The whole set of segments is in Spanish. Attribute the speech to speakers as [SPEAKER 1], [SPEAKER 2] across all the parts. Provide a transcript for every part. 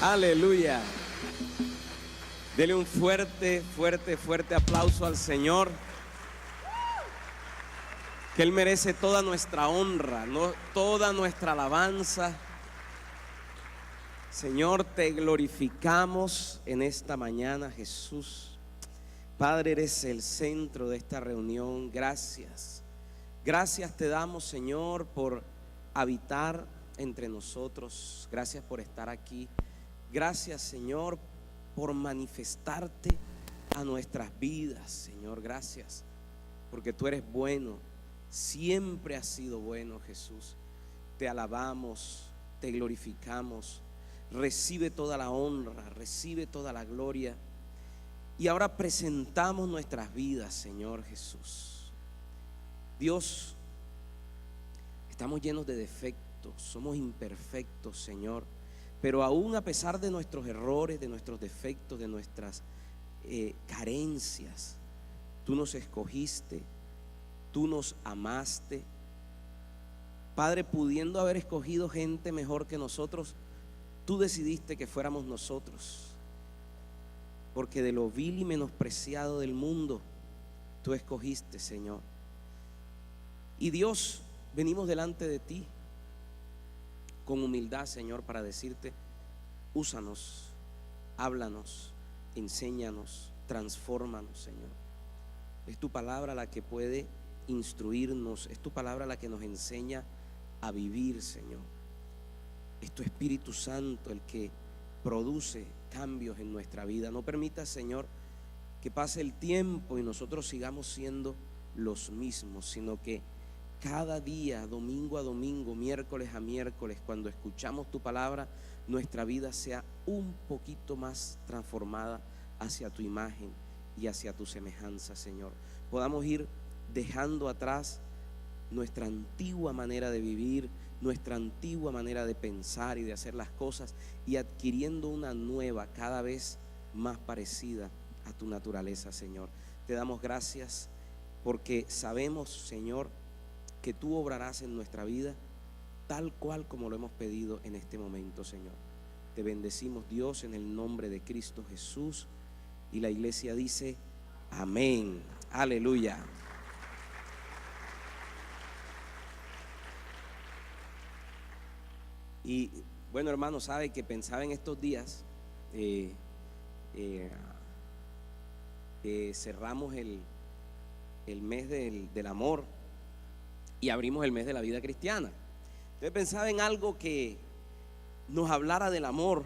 [SPEAKER 1] Aleluya. Dele un fuerte aplauso al Señor, que Él merece toda nuestra honra, toda nuestra alabanza. Señor, te glorificamos en esta mañana, Jesús. Padre, eres el centro de esta reunión. Gracias. Gracias te damos, Señor, por habitar entre nosotros. Gracias por estar aquí. Gracias, Señor, por manifestarte a nuestras vidas, Señor. Gracias, porque tú eres bueno. Siempre has sido bueno, Jesús. Te alabamos, te glorificamos. Recibe toda la honra, recibe toda la gloria. Y ahora presentamos nuestras vidas, Señor Jesús. Dios, estamos llenos de defectos, somos imperfectos, Señor. Pero aún a pesar de nuestros errores, de nuestros defectos, de nuestras carencias, tú nos escogiste, tú nos amaste. Padre, pudiendo haber escogido gente mejor que nosotros, tú decidiste que fuéramos nosotros. Porque de lo vil y menospreciado del mundo, tú escogiste, Señor. Y Dios, venimos delante de ti con humildad, Señor, para decirte: úsanos, háblanos, enséñanos, transfórmanos, Señor. Es tu palabra la que puede instruirnos, es tu palabra la que nos enseña a vivir, Señor. Es tu Espíritu Santo el que produce cambios en nuestra vida. No permitas, Señor, que pase el tiempo y nosotros sigamos siendo los mismos, sino que cada día, domingo a domingo, miércoles a miércoles, cuando escuchamos tu palabra, nuestra vida sea un poquito más transformada hacia tu imagen y hacia tu semejanza, Señor. Podamos ir dejando atrás nuestra antigua manera de vivir, nuestra antigua manera de pensar y de hacer las cosas, y adquiriendo una nueva, cada vez más parecida a tu naturaleza, Señor. Te damos gracias porque sabemos, Señor, que tú obrarás en nuestra vida tal cual como lo hemos pedido en este momento, Señor. Te bendecimos, Dios, en el nombre de Cristo Jesús. Y la iglesia dice: amén. Aleluya. Y bueno, hermano, sabe que pensaba en estos días cerramos el mes del amor y abrimos el mes de la vida cristiana. Entonces pensaba en algo que nos hablara del amor,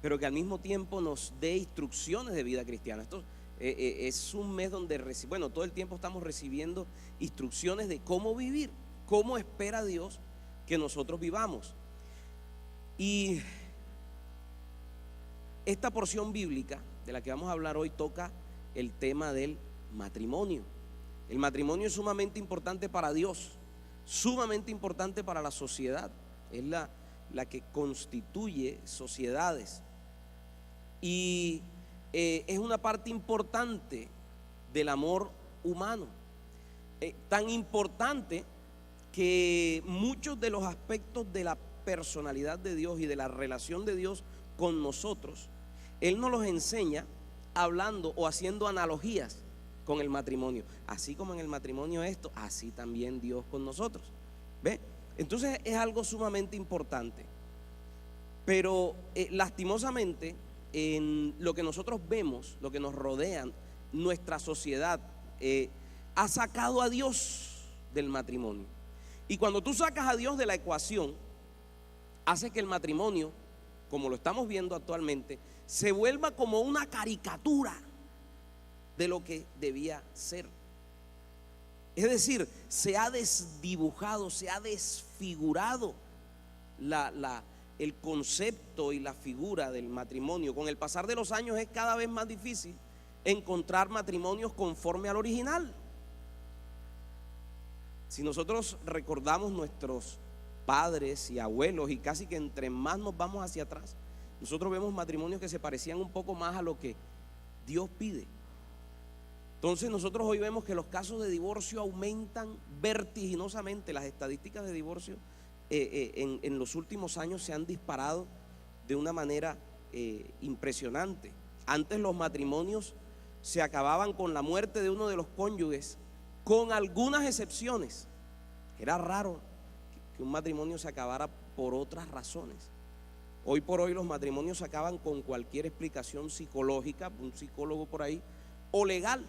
[SPEAKER 1] pero que al mismo tiempo nos dé instrucciones de vida cristiana. Esto es un mes donde todo el tiempo estamos recibiendo instrucciones de cómo vivir, cómo espera Dios que nosotros vivamos. Y esta porción bíblica de la que vamos a hablar hoy toca el tema del matrimonio. El matrimonio es sumamente importante para Dios, sumamente importante para la sociedad. Es la que constituye sociedades. Y es una parte importante del amor humano. Tan importante que muchos de los aspectos de la personalidad de Dios y de la relación de Dios con nosotros, Él nos los enseña hablando o haciendo analogías con el matrimonio. Así como en el matrimonio esto, así también Dios con nosotros. ¿Ve? Entonces es algo sumamente importante. Pero lastimosamente, en lo que nosotros vemos, lo que nos rodea, nuestra sociedad ha sacado a Dios del matrimonio. Y cuando tú sacas a Dios de la ecuación, hace que el matrimonio, como lo estamos viendo actualmente, se vuelva como una caricatura de lo que debía ser. Es decir, se ha desdibujado, se ha desfigurado el concepto y la figura del matrimonio. Con el pasar de los años es cada vez más difícil encontrar matrimonios conforme al original. Si nosotros recordamos nuestros padres y abuelos, y casi que entre más nos vamos hacia atrás, nosotros vemos matrimonios que se parecían un poco más a lo que Dios pide. Entonces nosotros hoy vemos que los casos de divorcio aumentan vertiginosamente. Las estadísticas de divorcio en los últimos años se han disparado de una manera impresionante. Antes los matrimonios se acababan con la muerte de uno de los cónyuges, con algunas excepciones. Era raro que un matrimonio se acabara por otras razones. Hoy por hoy los matrimonios se acaban con cualquier explicación psicológica, un psicólogo por ahí, o legal.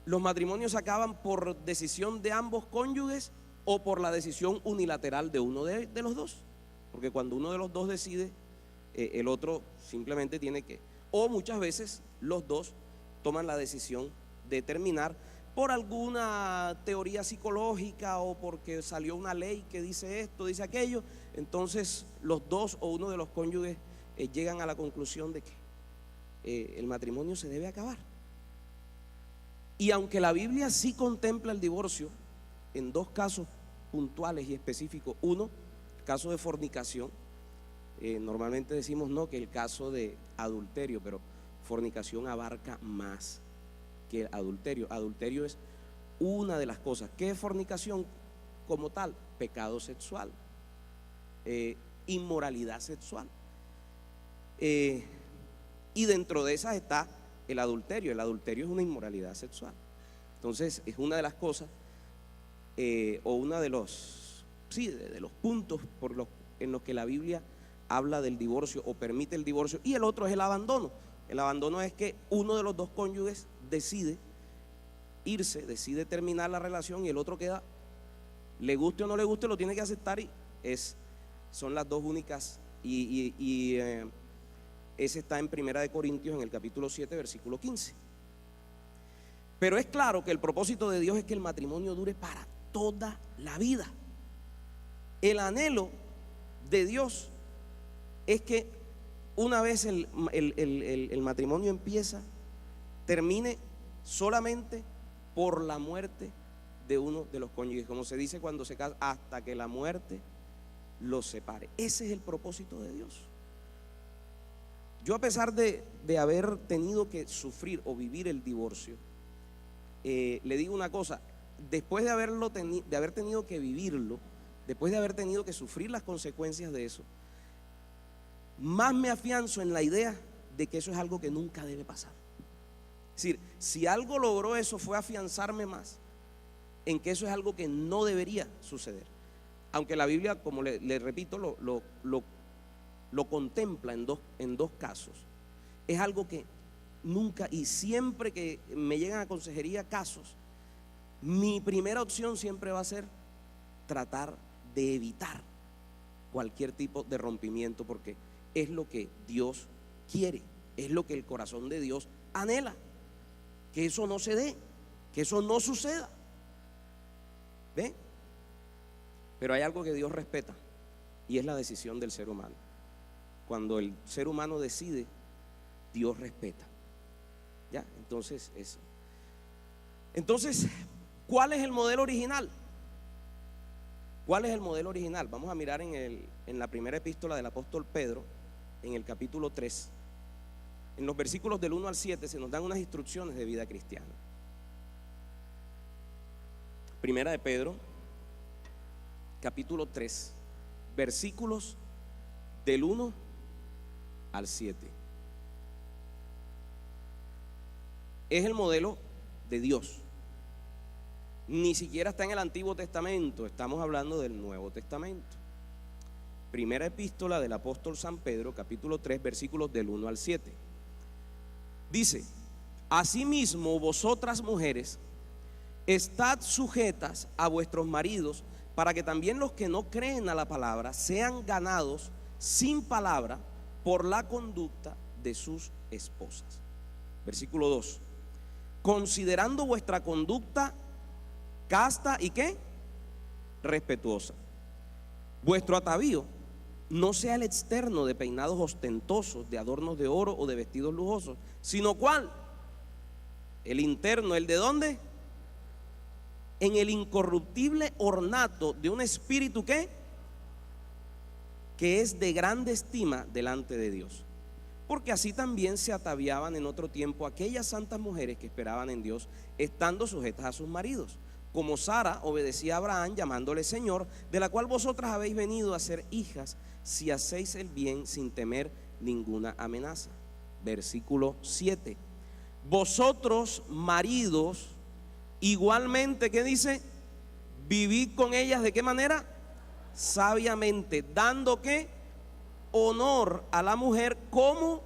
[SPEAKER 1] Los matrimonios se acaban por decisión de ambos cónyuges o por la decisión unilateral de uno de los dos. Porque cuando uno de los dos decide, el otro simplemente tiene que, o muchas veces los dos toman la decisión de terminar por alguna teoría psicológica o porque salió una ley que dice esto, dice aquello. Entonces los dos o uno de los cónyuges llegan a la conclusión de que el matrimonio se debe acabar. Y aunque la Biblia sí contempla el divorcio en dos casos puntuales y específicos, uno, caso de fornicación, normalmente decimos no, que el caso de adulterio, pero fornicación abarca más que el adulterio. Adulterio es una de las cosas. ¿Qué es fornicación como tal? Pecado sexual, inmoralidad sexual, y dentro de esas está el adulterio. El adulterio es una inmoralidad sexual. Entonces es una de las cosas, o una de los, sí, de los puntos en los que la Biblia habla del divorcio o permite el divorcio. Y el otro es el abandono. El abandono es que uno de los dos cónyuges decide irse, decide terminar la relación y el otro queda, le guste o no le guste, lo tiene que aceptar, y son las dos únicas. Ese está en Primera de Corintios, en el capítulo 7, versículo 15. Pero es claro que el propósito de Dios es que el matrimonio dure para toda la vida. El anhelo de Dios es que una vez el matrimonio empieza, termine solamente por la muerte de uno de los cónyuges, como se dice cuando se casa, hasta que la muerte los separe. Ese es el propósito de Dios. Yo, a pesar de haber tenido que sufrir o vivir el divorcio, le digo una cosa: después de haber tenido que vivirlo, después de haber tenido que sufrir las consecuencias de eso, más me afianzo en la idea de que eso es algo que nunca debe pasar. Es decir, si algo logró eso, fue afianzarme más en que eso es algo que no debería suceder. Aunque la Biblia, como le repito, lo contempla en dos casos. Es algo que nunca, y siempre que me llegan a consejería casos, mi primera opción siempre va a ser tratar de evitar cualquier tipo de rompimiento, porque es lo que Dios quiere, es lo que el corazón de Dios anhela, que eso no se dé, que eso no suceda. ¿Ve? Pero hay algo que Dios respeta, y es la decisión del ser humano. Cuando el ser humano decide, Dios respeta. ¿Ya? Entonces, eso. Entonces, ¿cuál es el modelo original? ¿Cuál es el modelo original? Vamos a mirar en la primera epístola del apóstol Pedro, en el capítulo 3. En los versículos del 1 al 7 se nos dan unas instrucciones de vida cristiana. Primera de Pedro, capítulo 3, versículos del 1 al 7. Es el modelo de Dios. Ni siquiera está en el Antiguo Testamento, estamos hablando del Nuevo Testamento. Primera epístola del apóstol San Pedro, capítulo 3, versículos del 1 al 7. Dice: asimismo vosotras mujeres, estad sujetas a vuestros maridos, para que también los que no creen a la palabra sean ganados sin palabra por la conducta de sus esposas. Versículo 2: considerando vuestra conducta casta y ¿qué? Respetuosa. Vuestro atavío no sea el externo de peinados ostentosos, de adornos de oro o de vestidos lujosos, sino ¿cuál? El interno. ¿El de dónde? En el incorruptible ornato de un espíritu ¿qué? Que es de grande estima delante de Dios. Porque así también se ataviaban en otro tiempo aquellas santas mujeres que esperaban en Dios, estando sujetas a sus maridos, como Sara obedecía a Abraham llamándole Señor, de la cual vosotras habéis venido a ser hijas si hacéis el bien sin temer ninguna amenaza. Versículo 7. Vosotros, maridos, igualmente, ¿qué dice? Vivid con ellas, ¿de qué manera? Sabiamente, dando ¿qué? Honor a la mujer como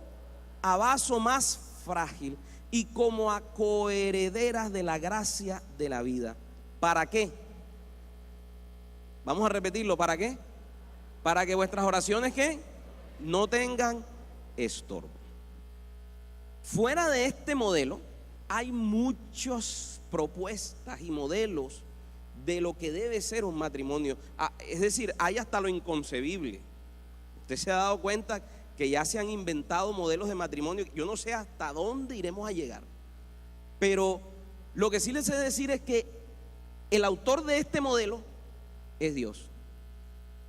[SPEAKER 1] a vaso más frágil y como a coherederas de la gracia de la vida. ¿Para qué? Vamos a repetirlo, ¿para qué? Para que vuestras oraciones ¿qué? No tengan estorbo. Fuera de este modelo hay muchas propuestas y modelos de lo que debe ser un matrimonio. Es decir, hay hasta lo inconcebible. Usted se ha dado cuenta que ya se han inventado modelos de matrimonio. Yo no sé hasta dónde iremos a llegar, pero lo que sí les sé decir es que el autor de este modelo es Dios.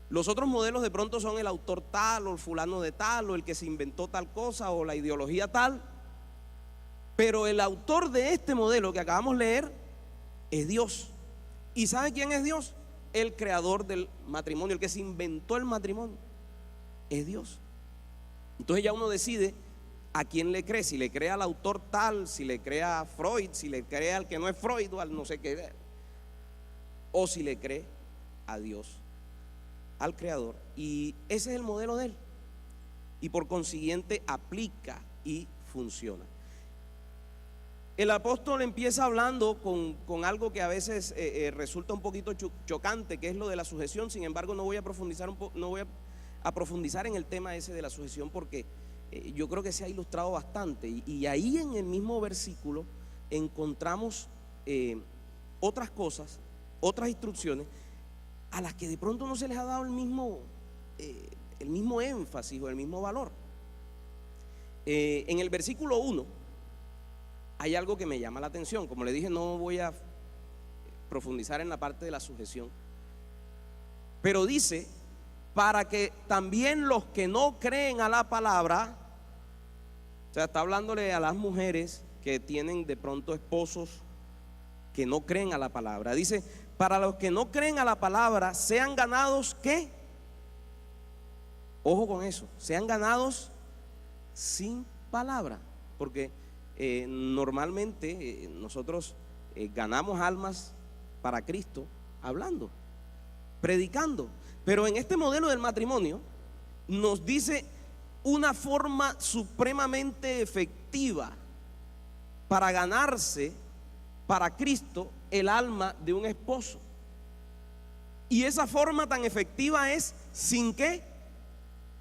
[SPEAKER 1] Los otros modelos de pronto son el autor tal o el fulano de tal o el que se inventó tal cosa o la ideología tal, pero el autor de este modelo que acabamos de leer es Dios. ¿Y sabe quién es Dios? El creador del matrimonio, el que se inventó el matrimonio es Dios. Entonces ya uno decide a quién le cree, si le cree al autor tal, si le cree a Freud, si le cree al que no es Freud o al no sé qué, o si le cree a Dios, al creador. Y ese es el modelo de él, y por consiguiente aplica y funciona. El apóstol empieza hablando con algo que a veces resulta un poquito chocante, que es lo de la sujeción. Sin embargo, no voy a profundizar en el tema ese de la sujeción, porque yo creo que se ha ilustrado bastante, y ahí en el mismo versículo encontramos otras cosas, otras instrucciones a las que de pronto no se les ha dado el mismo énfasis o el mismo valor. En el versículo 1 hay algo que me llama la atención. Como le dije, no voy a profundizar en la parte de la sujeción, pero dice: para que también los que no creen a la palabra, o sea, está hablándole a las mujeres que tienen de pronto esposos que no creen a la palabra. Dice: para los que no creen a la palabra, sean ganados ¿qué? Ojo con eso, sean ganados sin palabra, porque normalmente nosotros ganamos almas para Cristo hablando, predicando. Pero en este modelo del matrimonio nos dice una forma supremamente efectiva para ganarse para Cristo el alma de un esposo. Y esa forma tan efectiva es ¿sin qué?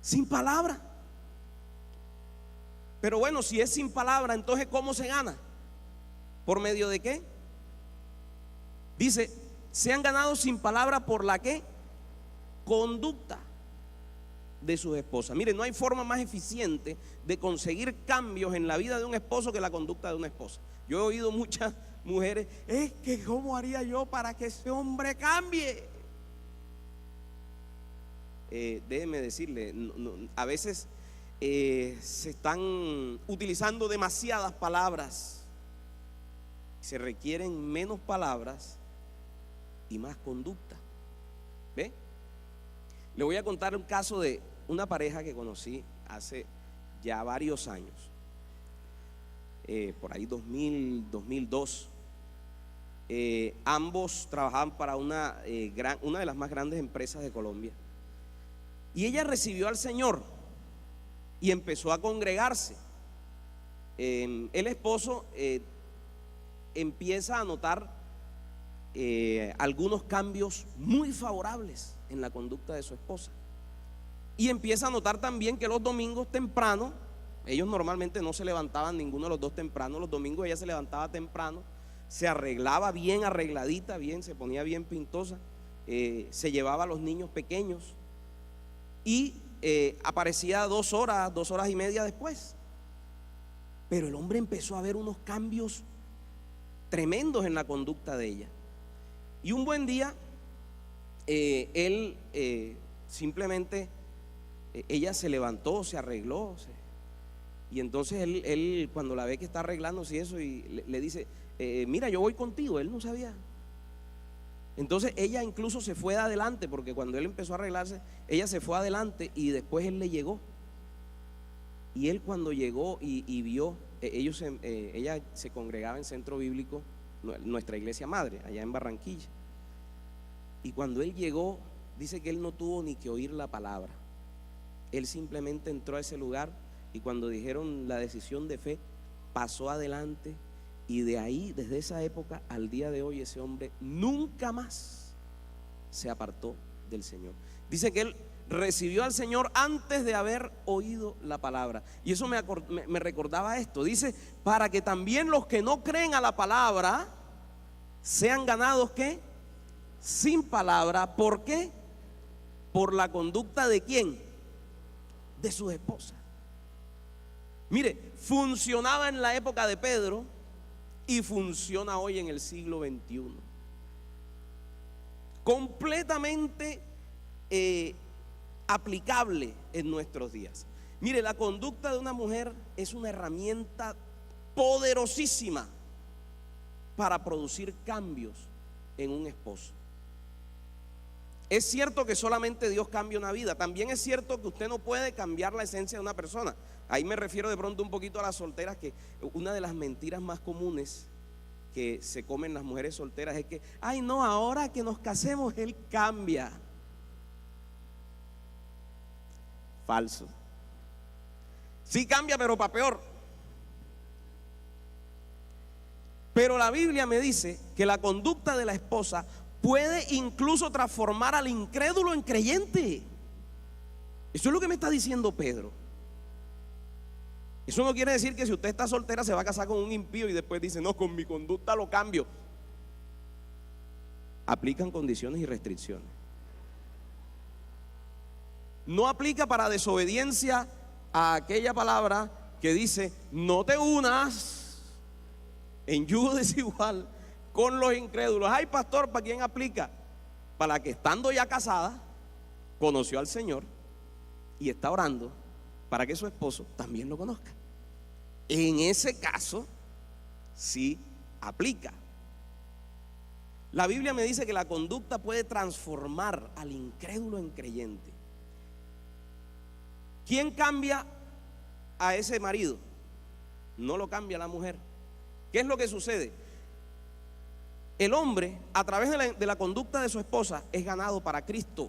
[SPEAKER 1] Sin palabra. Pero bueno, si es sin palabra, entonces ¿cómo se gana? ¿Por medio de qué? Dice: sean ganados sin palabra por la ¿qué? Conducta de sus esposas. Miren, no hay forma más eficiente de conseguir cambios en la vida de un esposo que la conducta de una esposa. Yo he oído muchas mujeres: es que ¿cómo haría yo para que ese hombre cambie? Déjeme decirle, a veces se están utilizando demasiadas palabras. Se requieren menos palabras y más conducta. ¿Ve? Le voy a contar un caso de una pareja que conocí hace ya varios años, por ahí 2002. Ambos trabajaban para una de las más grandes empresas de Colombia, y ella recibió al Señor y empezó a congregarse. El esposo empieza a notar algunos cambios muy favorables en la conducta de su esposa, y empieza a notar también que los domingos temprano, ellos normalmente no se levantaban ninguno de los dos temprano, los domingos ella se levantaba temprano, se arreglaba bien arregladita, bien, se ponía bien pintosa, se llevaba a los niños pequeños y aparecía 2 horas, 2 horas y media después. Pero el hombre empezó a ver unos cambios tremendos en la conducta de ella. Y un buen día, él simplemente, ella se levantó, se arregló, y entonces él cuando la ve que está arreglándose y eso, y le dice: mira, yo voy contigo. Él no sabía Entonces ella incluso se fue de adelante, porque cuando él empezó a arreglarse, ella se fue adelante y después él le llegó. Y él cuando llegó y vio, ella se congregaba en Centro Bíblico, nuestra iglesia madre, allá en Barranquilla. Y cuando él llegó, dice que él no tuvo ni que oír la palabra. Él simplemente entró a ese lugar y cuando dijeron la decisión de fe, pasó adelante. Y de ahí, desde esa época al día de hoy, ese hombre nunca más se apartó del Señor. Dice que él recibió al Señor antes de haber oído la palabra. Y eso me recordaba esto. Dice, para que también los que no creen a la palabra sean ganados, ¿qué? Sin palabra. ¿Por qué? Por la conducta de ¿quién? De sus esposas. Mire, funcionaba en la época de Pedro y funciona hoy en el siglo XXI. Completamente aplicable en nuestros días. Mire, la conducta de una mujer es una herramienta poderosísima para producir cambios en un esposo. Es cierto que solamente Dios cambia una vida. También es cierto que usted no puede cambiar la esencia de una persona. Ahí me refiero de pronto un poquito a las solteras, que una de las mentiras más comunes que se comen las mujeres solteras es que, ay no, ahora que nos casemos él cambia. Falso. Sí cambia, pero para peor. Pero la Biblia me dice que la conducta de la esposa puede incluso transformar al incrédulo en creyente. Eso es lo que me está diciendo Pedro. Eso no quiere decir que si usted está soltera se va a casar con un impío y después dice, no, con mi conducta lo cambio. Aplican condiciones y restricciones. No aplica para desobediencia a aquella palabra que dice, no te unas en yugo desigual con los incrédulos. Ay, pastor, ¿para quién aplica? Para la que estando ya casada conoció al Señor y está orando para que su esposo también lo conozca. En ese caso sí aplica. La Biblia me dice que la conducta puede transformar al incrédulo en creyente. ¿Quién cambia a ese marido? No lo cambia la mujer. ¿Qué es lo que sucede? El hombre, a través de la conducta de su esposa, es ganado para Cristo.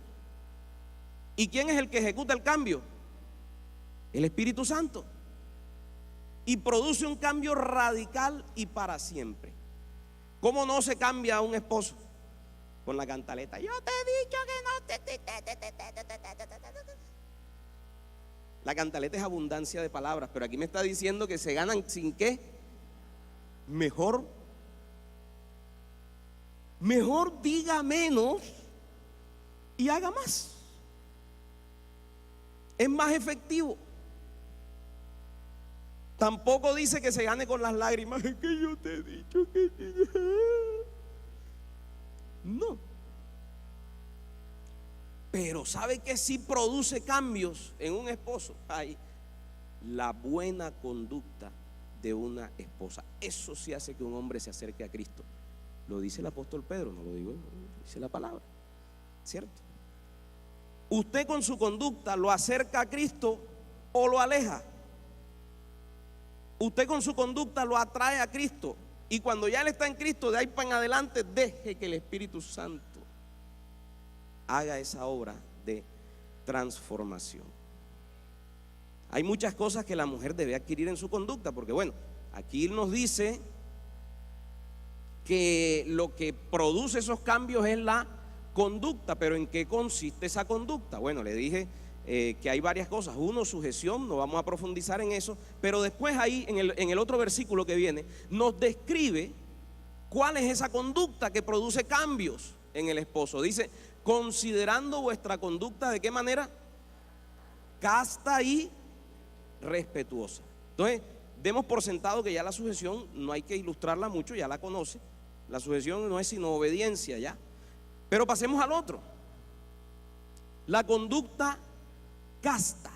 [SPEAKER 1] ¿Y quién es el que ejecuta el cambio? El Espíritu Santo. Y produce un cambio radical y para siempre. ¿Cómo no se cambia a un esposo? Con la cantaleta. Yo te he dicho que no te. La cantaleta es abundancia de palabras, pero aquí me está diciendo que se ganan sin qué. Mejor diga menos y haga más. Es más efectivo. Tampoco dice que se gane con las lágrimas. Es que yo te he dicho que no. Pero ¿sabe que sí produce cambios en un esposo? Hay la buena conducta de una esposa. Eso sí hace que un hombre se acerque a Cristo. Lo dice el apóstol Pedro, no lo digo, dice la palabra, ¿cierto? Usted con su conducta lo acerca a Cristo o lo aleja. Usted con su conducta lo atrae a Cristo. Y cuando ya él está en Cristo, de ahí para en adelante, deje que el Espíritu Santo haga esa obra de transformación. Hay muchas cosas que la mujer debe adquirir en su conducta, porque bueno, aquí nos dice que lo que produce esos cambios es la conducta. Pero ¿en qué consiste esa conducta? Bueno, le dije que hay varias cosas. Uno, sujeción, no vamos a profundizar en eso, pero después ahí en el otro versículo que viene nos describe cuál es esa conducta que produce cambios en el esposo. Dice, considerando vuestra conducta, ¿de qué manera? Casta y respetuosa. Entonces, demos por sentado que ya la sujeción no hay que ilustrarla mucho, ya la conoce. La sujeción no es sino obediencia ya. Pero pasemos al otro. La conducta casta,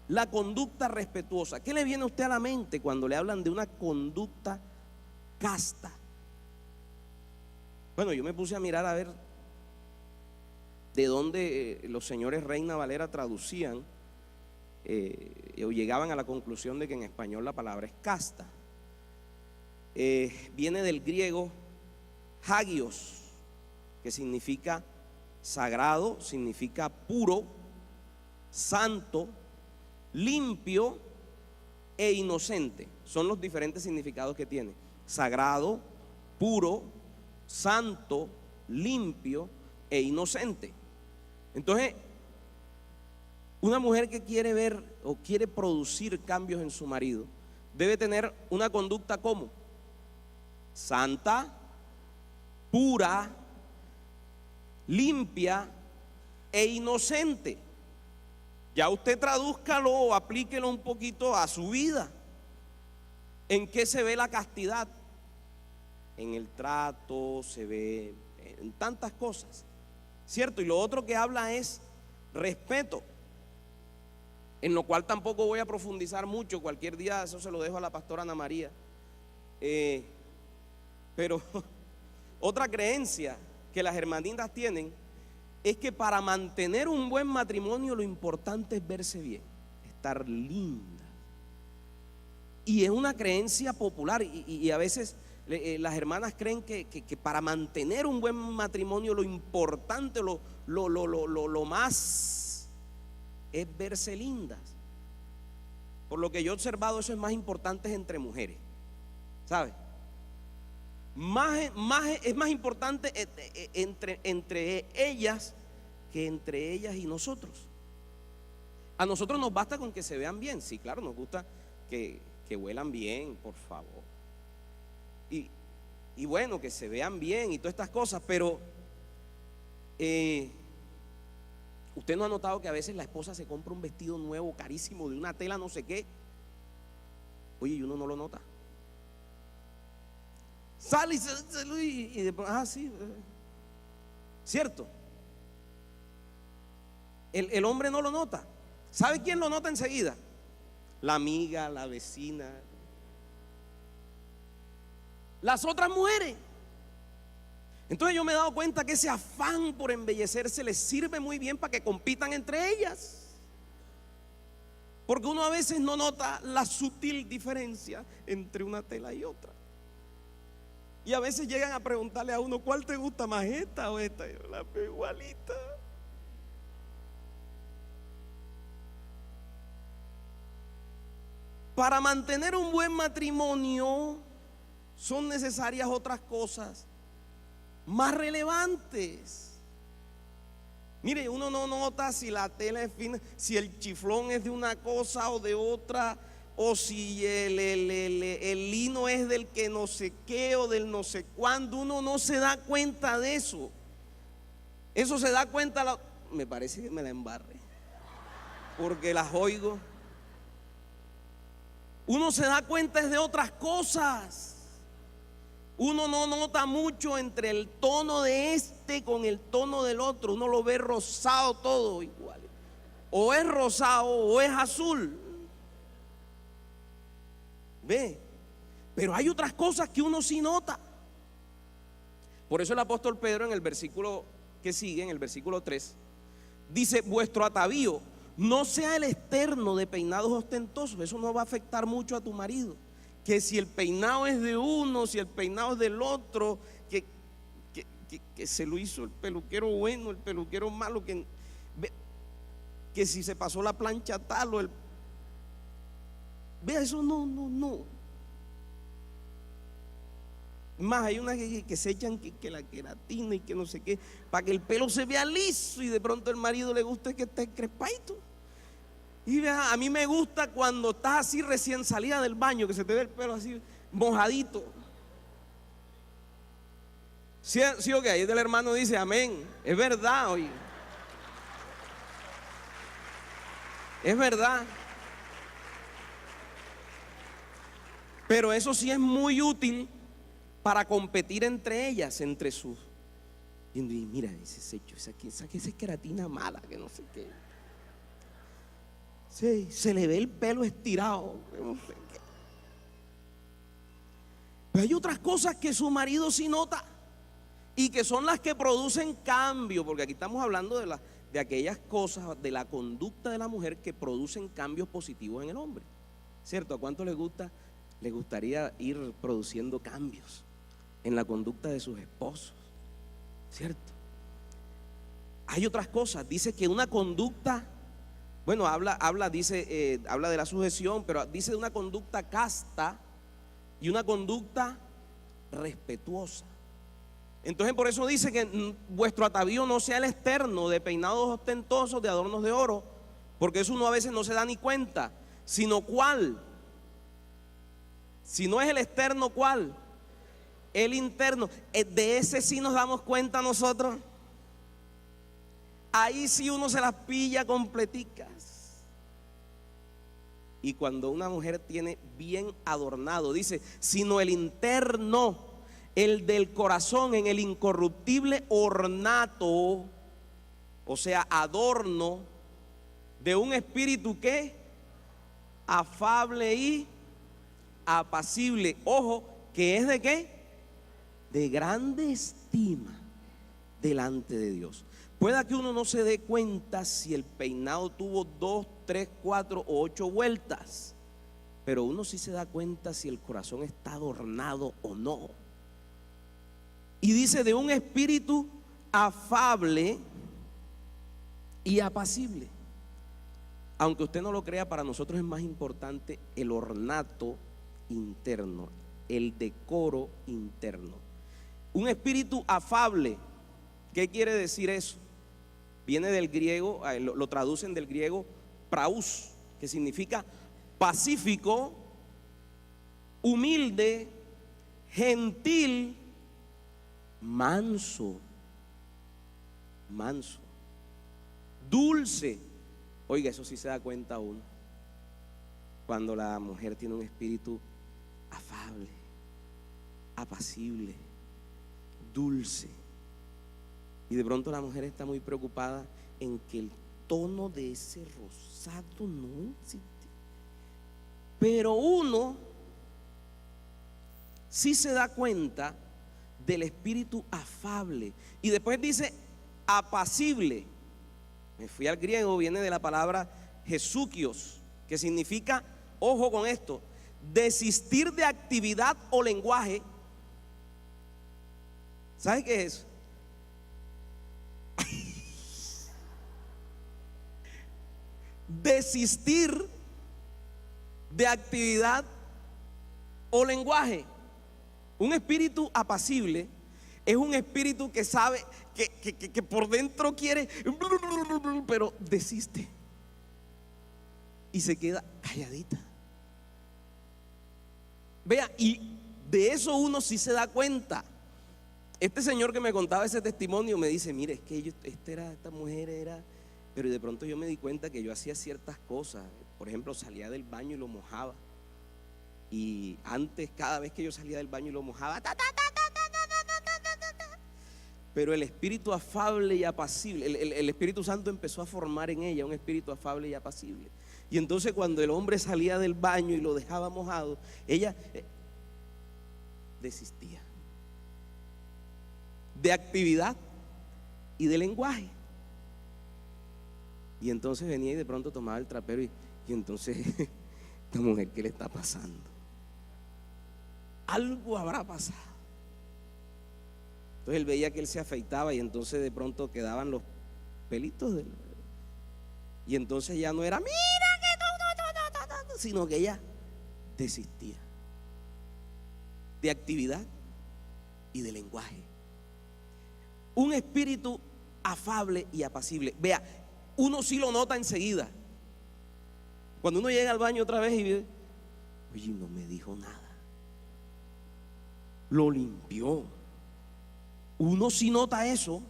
[SPEAKER 1] la conducta respetuosa. ¿Qué le viene a usted a la mente cuando le hablan de una conducta casta? Bueno, yo me puse a mirar a ver de dónde los señores Reina Valera traducían o llegaban a la conclusión de que en español la palabra es casta. Viene del griego hagios, que significa sagrado, significa puro, santo, limpio e inocente. Son los diferentes significados que tiene: sagrado, puro, santo, limpio e inocente. Entonces, una mujer que quiere ver o quiere producir cambios en su marido debe tener una conducta como santa, pura, limpia e inocente. Ya usted tradúzcalo o aplíquelo un poquito a su vida. ¿En qué se ve la castidad? En el trato, se ve en tantas cosas, ¿cierto? Y lo otro que habla es respeto, en lo cual tampoco voy a profundizar mucho. Cualquier día eso se lo dejo a la pastora Ana María. Pero otra creencia que las hermanitas tienen es que para mantener un buen matrimonio lo importante es verse bien, estar linda. Y es una creencia popular y a veces las hermanas creen que para mantener un buen matrimonio lo importante, lo más es verse lindas. Por lo que yo he observado, eso es más importante entre mujeres, ¿sabes? Es más importante entre ellas que entre ellas y nosotros. A nosotros nos basta con que se vean bien. Sí, claro, nos gusta que huelan bien, por favor. Y bueno, que se vean bien y todas estas cosas. Pero usted no ha notado que a veces la esposa se compra un vestido nuevo, carísimo, de una tela no sé qué. Oye, y uno no lo nota. Sale y después, sí, cierto. El hombre no lo nota. ¿Sabe quién lo nota enseguida? La amiga, la vecina, las otras mujeres. Entonces yo me he dado cuenta que ese afán por embellecerse les sirve muy bien para que compitan entre ellas. Porque uno a veces no nota la sutil diferencia entre una tela y otra. Y a veces llegan a preguntarle a uno: ¿cuál te gusta más, esta o esta? Y yo la veo igualita. Para mantener un buen matrimonio son necesarias otras cosas más relevantes. Mire, uno no nota si la tela es fina, si el chiflón es de una cosa o de otra, o si el lino es del que no sé qué o del no sé cuándo. Uno no se da cuenta de eso. Eso se da cuenta, me parece que me la embarré, porque las oigo. Uno se da cuenta es de otras cosas. Uno no nota mucho entre el tono de este con el tono del otro. Uno lo ve rosado todo igual. O es rosado o es azul. Ve. Pero hay otras cosas que uno sí nota. Por eso el apóstol Pedro, en el versículo que sigue, en el versículo 3, dice: vuestro atavío no sea el externo de peinados ostentosos. Eso no va a afectar mucho a tu marido. Que si el peinado es de uno, si el peinado es del otro, que se lo hizo el peluquero bueno, el peluquero malo, que si se pasó la plancha tal o vea, eso no. Más hay unas que se echan que la queratina y que no sé qué, para que el pelo se vea liso, y de pronto el marido le gusta que esté crespadito. Y vea, a mí me gusta cuando estás así recién salida del baño, que se te ve el pelo así mojadito. Sí, o que ahí del hermano dice amén. Es verdad, oye. Es verdad. Pero eso sí es muy útil para competir entre ellas, entre sus. Y mira, ese secho, esa es queratina mala, que no sé qué. Sí, se le ve el pelo estirado, no sé qué. Pero hay otras cosas que su marido sí nota, y que son las que producen cambio, porque aquí estamos hablando de aquellas cosas, de la conducta de la mujer que producen cambios positivos en el hombre, ¿cierto? ¿A cuánto les gustaría ir produciendo cambios en la conducta de sus esposos, ¿cierto? Hay otras cosas, dice que una conducta, bueno, habla de la sujeción, pero dice de una conducta casta y una conducta respetuosa. Entonces por eso dice que vuestro atavío no sea el externo de peinados ostentosos, de adornos de oro, porque eso uno a veces no se da ni cuenta, sino cuál. Si no es el externo, ¿cuál? El interno. De ese sí nos damos cuenta nosotros. Ahí sí uno se las pilla completicas. Y cuando una mujer tiene bien adornado, dice, sino el interno, el del corazón, en el incorruptible ornato, o sea, adorno de un espíritu que afable y apacible. Ojo, que es de qué? De grande estima delante de Dios. Pueda que uno no se dé cuenta si el peinado tuvo 2, 3, 4 o 8 vueltas, pero uno sí se da cuenta si el corazón está adornado o no. Y dice de un espíritu afable y apacible. Aunque usted no lo crea, para nosotros es más importante el ornato interno, el decoro interno. Un espíritu afable, ¿qué quiere decir eso? Viene del griego, lo traducen del griego praus, que significa pacífico, humilde, gentil, manso, dulce. Oiga, eso sí se da cuenta uno cuando la mujer tiene un espíritu afable, apacible, dulce. Y de pronto la mujer está muy preocupada en que el tono de ese rosado no existe. Pero uno sí se da cuenta del espíritu afable. Y después dice apacible. Me fui al griego, viene de la palabra jesukios, que significa, ojo con esto, desistir de actividad o lenguaje. ¿Sabe qué es eso? Desistir de actividad o lenguaje. Un espíritu apacible es un espíritu que sabe que por dentro quiere, pero desiste y se queda calladita. Vea, y de eso uno sí se da cuenta. Este señor que me contaba ese testimonio me dice, mire, es que esta mujer era, pero de pronto yo me di cuenta que yo hacía ciertas cosas. Por ejemplo, salía del baño y lo mojaba. Y antes, cada vez que yo salía del baño y lo mojaba, pero el espíritu afable y apacible, el Espíritu Santo empezó a formar en ella un espíritu afable y apacible. Y entonces cuando el hombre salía del baño y lo dejaba mojado, ella desistía de actividad y de lenguaje. Y entonces venía y de pronto tomaba el trapero y entonces esta mujer, ¿qué le está pasando? Algo habrá pasado. Entonces él veía que él se afeitaba y entonces de pronto quedaban los pelitos de él. Y entonces ya no era, mira que no, sino que ella desistía de actividad y de lenguaje. Un espíritu afable y apacible. Vea, uno sí lo nota enseguida. Cuando uno llega al baño otra vez y ve, oye, no me dijo nada, lo limpió. Uno sí nota eso.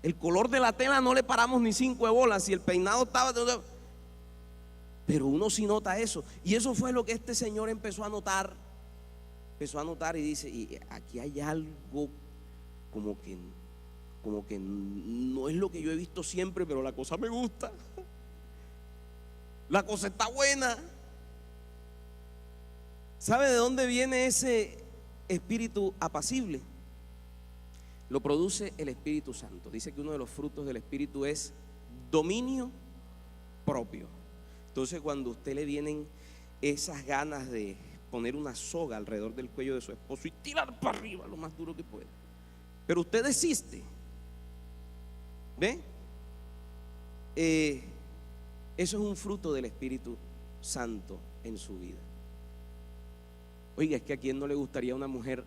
[SPEAKER 1] El color de la tela no le paramos ni 5 bolas. Si el peinado estaba, pero uno sí nota eso. Y eso fue lo que este señor empezó a notar. Empezó a notar y dice, y aquí hay algo como que no es lo que yo he visto siempre, pero la cosa me gusta, la cosa está buena. ¿Sabe de dónde viene ese espíritu apacible? lo produce el Espíritu Santo. Dice que uno de los frutos del Espíritu es dominio propio. Entonces, cuando a usted le vienen esas ganas de poner una soga alrededor del cuello de su esposo y tirar para arriba lo más duro que puede, pero usted desiste, ¿ve? Eso es un fruto del Espíritu Santo en su vida. Oiga, es que a quién no le gustaría una mujer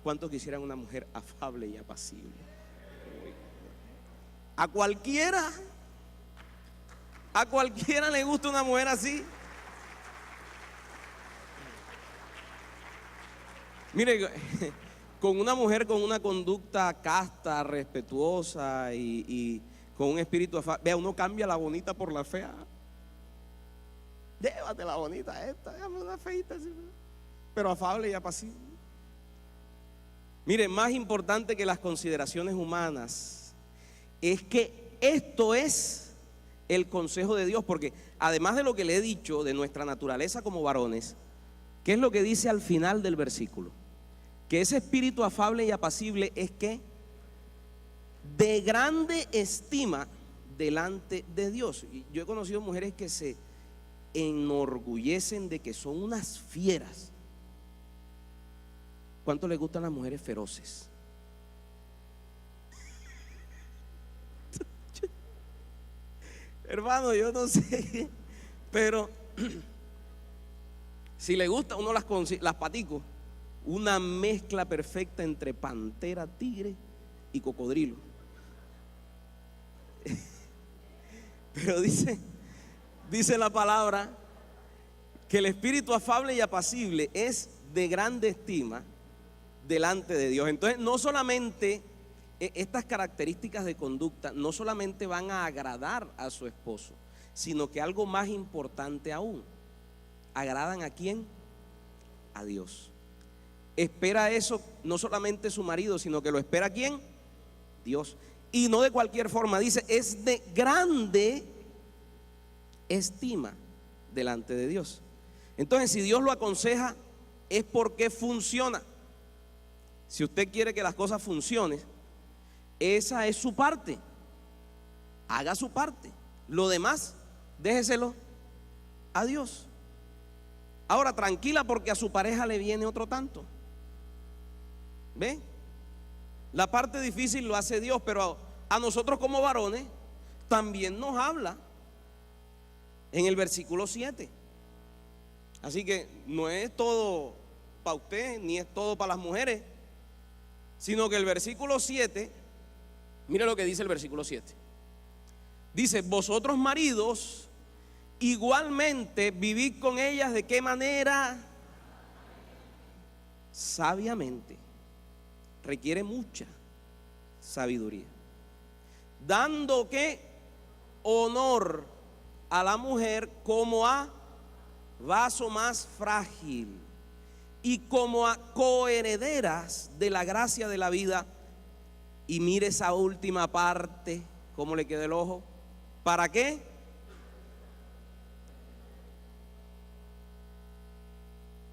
[SPEAKER 1] ¿cuántos quisieran una mujer afable y apacible? A cualquiera le gusta una mujer así. Mire, con una mujer con una conducta casta, respetuosa y con un espíritu afable. Vea, uno cambia la bonita por la fea. Llévate la bonita esta, déjame una feita así, pero afable y apacible. Mire, más importante que las consideraciones humanas es que esto es el consejo de Dios, porque además de lo que le he dicho de nuestra naturaleza como varones, ¿qué es lo que dice al final del versículo? Que ese espíritu afable y apacible es que de grande estima delante de Dios. Y yo he conocido mujeres que se enorgullecen de que son unas fieras. ¿Cuánto les gustan las mujeres feroces? Hermano, yo no sé, pero si le gusta, uno las patico, una mezcla perfecta entre pantera, tigre y cocodrilo. Pero dice la palabra que el espíritu afable y apacible es de grande estima delante de Dios. Entonces, no solamente estas características de conducta no solamente van a agradar a su esposo, sino que algo más importante aún, ¿agradan a quién? A Dios. Espera eso no solamente su marido, sino que lo espera ¿quién? Dios. Y no de cualquier forma, dice, es de grande estima delante de Dios. Entonces, si Dios lo aconseja, es porque funciona. Si usted quiere que las cosas funcionen, esa es su parte. Haga su parte. Lo demás, déjeselo a Dios. Ahora, tranquila, porque a su pareja le viene otro tanto. ¿Ve? La parte difícil lo hace Dios, pero a nosotros como varones también nos habla en el versículo 7. Así que no es todo para usted, ni es todo para las mujeres, sino que el versículo 7, mire lo que dice el versículo 7. Dice, vosotros maridos, igualmente vivid con ellas, ¿de qué manera? Sabiamente. Requiere mucha sabiduría. Dando ¿qué? Honor a la mujer como a vaso más frágil y como a coherederas de la gracia de la vida. Y mire esa última parte, cómo le queda el ojo. ¿Para qué?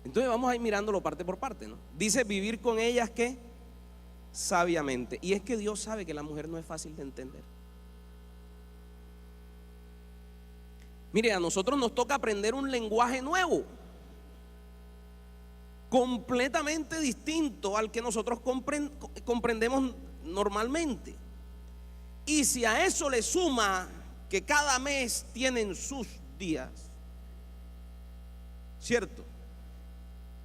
[SPEAKER 1] Entonces vamos a ir mirándolo parte por parte, ¿no? Dice vivir con ellas ¿qué? Sabiamente. Y es que Dios sabe que la mujer no es fácil de entender. Mire, a nosotros nos toca aprender un lenguaje nuevo, completamente distinto al que nosotros comprendemos normalmente. Y si a eso le suma que cada mes tienen sus días, ¿cierto?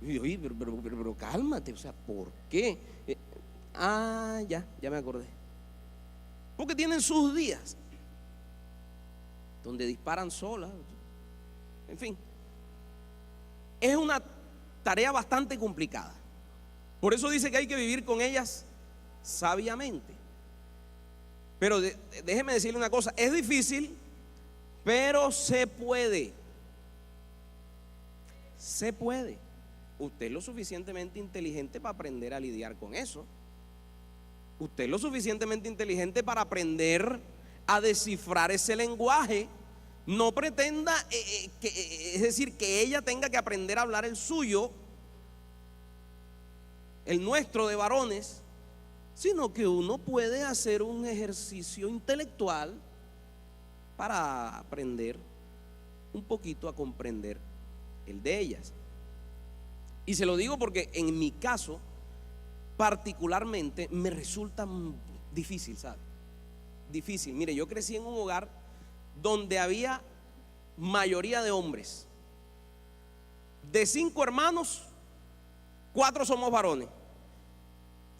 [SPEAKER 1] Y oye, pero cálmate, o sea, ¿por qué? Ya me acordé. Porque tienen sus días donde disparan solas. En fin, es una tarea bastante complicada. Por eso dice que hay que vivir con ellas sabiamente. Pero déjeme decirle una cosa, es difícil, pero se puede. Se puede. Usted es lo suficientemente inteligente para aprender a lidiar con eso. Usted es lo suficientemente inteligente para aprender a descifrar ese lenguaje. No pretenda, es decir, que ella tenga que aprender a hablar el suyo, el nuestro de varones, sino que uno puede hacer un ejercicio intelectual para aprender un poquito a comprender el de ellas. Y se lo digo porque en mi caso particularmente me resulta difícil, ¿sabe? Difícil. Mire, yo crecí en un hogar donde había mayoría de hombres. De 5 hermanos, 4 somos varones.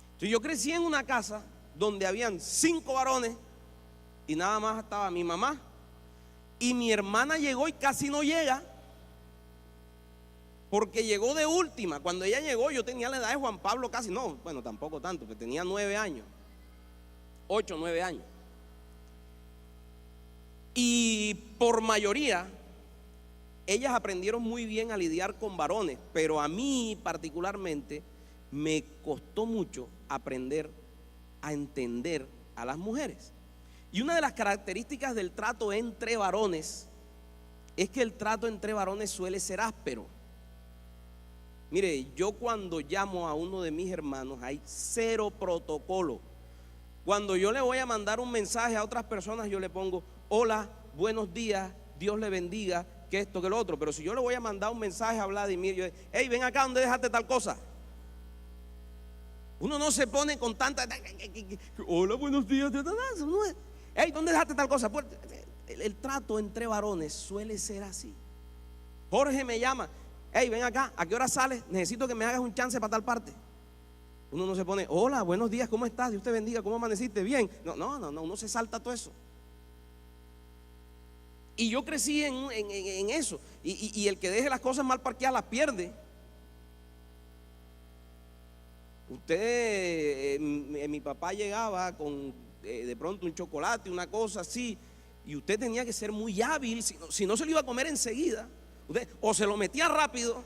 [SPEAKER 1] Entonces yo crecí en una casa donde habían 5 varones y nada más estaba mi mamá. Y mi hermana llegó y casi no llega, porque llegó de última. Cuando ella llegó yo tenía la edad de Juan Pablo casi, no, bueno, tampoco tanto, que tenía 9 años, 8, 9 años. Y por mayoría, ellas aprendieron muy bien a lidiar con varones, pero a mí particularmente me costó mucho aprender a entender a las mujeres. Y una de las características del trato entre varones es que el trato entre varones suele ser áspero. Mire, yo cuando llamo a uno de mis hermanos hay 0 protocolo. Cuando yo le voy a mandar un mensaje a otras personas, yo le pongo: hola, buenos días, Dios le bendiga, que esto, que lo otro. Pero si yo le voy a mandar un mensaje a Vladimir, yo: hey, ven acá, ¿dónde dejaste tal cosa? Uno no se pone con tanta: hola, buenos días, hey, ¿dónde dejaste tal cosa? El trato entre varones suele ser así. Jorge me llama: hey, ven acá, ¿a qué hora sales? Necesito que me hagas un chance para tal parte. Uno no se pone: hola, buenos días, ¿cómo estás? Dios te bendiga, ¿cómo amaneciste? Bien. No, uno se salta todo eso. Y yo crecí en eso. Y el que deje las cosas mal parqueadas las pierde. Mi papá llegaba con de pronto un chocolate, una cosa así, y usted tenía que ser muy hábil, si no se lo iba a comer enseguida. Usted o se lo metía rápido,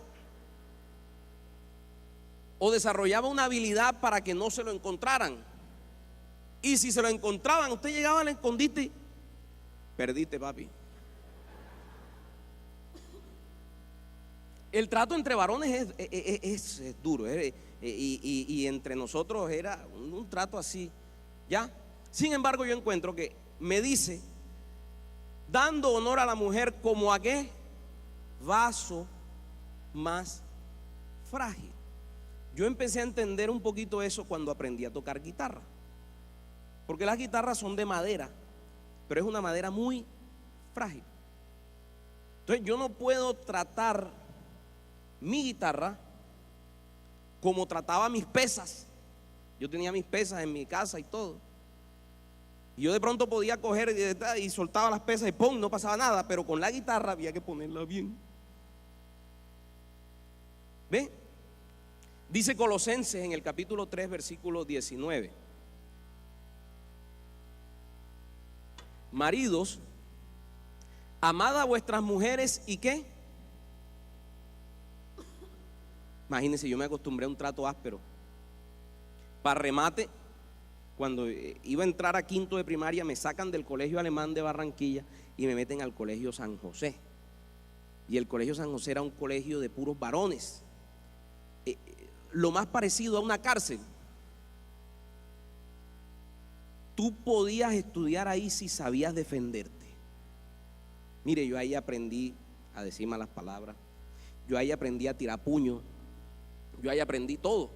[SPEAKER 1] o desarrollaba una habilidad para que no se lo encontraran. Y si se lo encontraban, usted llegaba al escondite y: perdiste, papi. El trato entre varones es duro, y entre nosotros era un trato así, ¿ya? Sin embargo, yo encuentro que me dice: dando honor a la mujer como a qué vaso más frágil. Yo empecé a entender un poquito eso cuando aprendí a tocar guitarra, porque las guitarras son de madera, pero es una madera muy frágil. Entonces yo no puedo tratar mi guitarra como trataba mis pesas. Yo tenía mis pesas en mi casa y todo, y yo de pronto podía coger y soltaba las pesas y ¡pum!, no pasaba nada. Pero con la guitarra había que ponerla bien. ¿Ve? Dice Colosenses en el capítulo 3, versículo 19: maridos, amad a vuestras mujeres. ¿Y qué? Imagínense, yo me acostumbré a un trato áspero. Para remate, cuando iba a entrar a 5º de primaria, me sacan del colegio alemán de Barranquilla y me meten al colegio San José. Y el colegio San José era un colegio de puros varones, lo más parecido a una cárcel. Tú podías estudiar ahí si sabías defenderte. Mire, yo ahí aprendí a decir malas palabras, yo ahí aprendí a tirar puños, yo ahí aprendí todo.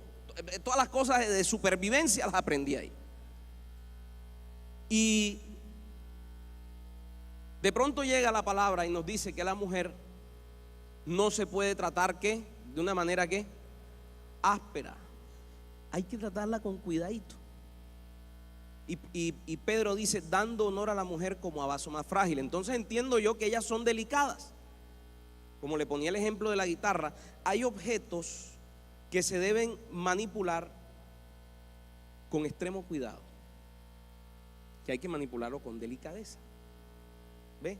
[SPEAKER 1] Todas las cosas de supervivencia las aprendí ahí. Y de pronto llega la palabra y nos dice que la mujer no se puede tratar, ¿qué?, de una manera, ¿qué?, áspera. Hay que tratarla con cuidadito. Y Pedro dice: dando honor a la mujer como a vaso más frágil. Entonces entiendo yo que ellas son delicadas. Como le ponía el ejemplo de la guitarra, hay objetos que se deben manipular con extremo cuidado, que hay que manipularlo con delicadeza. ¿Ve?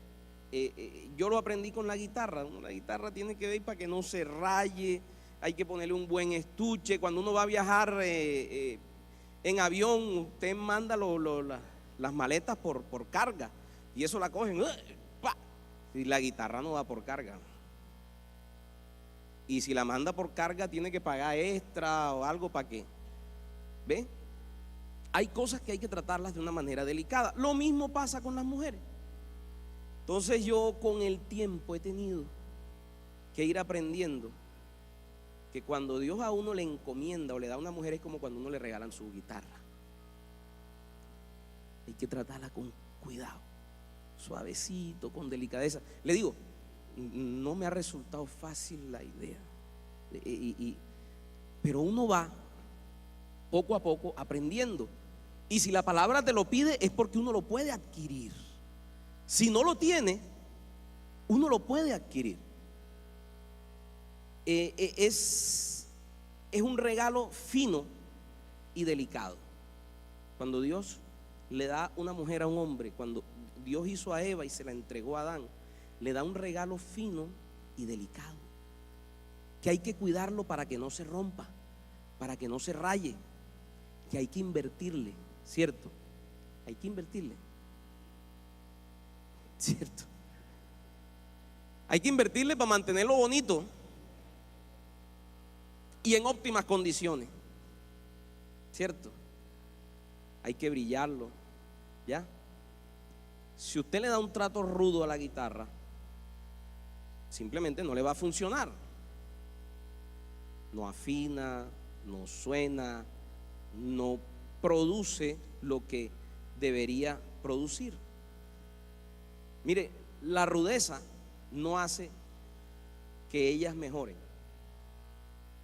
[SPEAKER 1] Yo lo aprendí con la guitarra. La guitarra tiene que ver para que no se raye, hay que ponerle un buen estuche. Cuando uno va a viajar en avión, usted manda las maletas por carga, y eso la cogen, ¡pah! Y la guitarra no va por carga. Y si la manda por carga, tiene que pagar extra o algo para qué. ¿Ve? hay cosas que hay que tratarlas de una manera delicada. Lo mismo pasa con las mujeres. Entonces yo con el tiempo he tenido que ir aprendiendo que cuando Dios a uno le encomienda o le da a una mujer es como cuando uno le regalan su guitarra. Hay que tratarla con cuidado, suavecito, con delicadeza. Le digo, no me ha resultado fácil la idea, pero uno va poco a poco aprendiendo. Y si la palabra te lo pide es porque uno lo puede adquirir. Si no lo tiene, uno lo puede adquirir. Es un regalo fino y delicado. Cuando Dios le da una mujer a un hombre, cuando Dios hizo a Eva y se la entregó a Adán, le da un regalo fino y delicado, que hay que cuidarlo para que no se rompa, para que no se raye, que hay que invertirle, ¿cierto? Hay que invertirle, ¿cierto? Hay que invertirle para mantenerlo bonito y en óptimas condiciones, ¿cierto? Hay que brillarlo, ¿ya? Si usted le da un trato rudo a la guitarra, simplemente no le va a funcionar. No afina, no suena, no produce lo que debería producir. Mire, la rudeza no hace que ellas mejoren.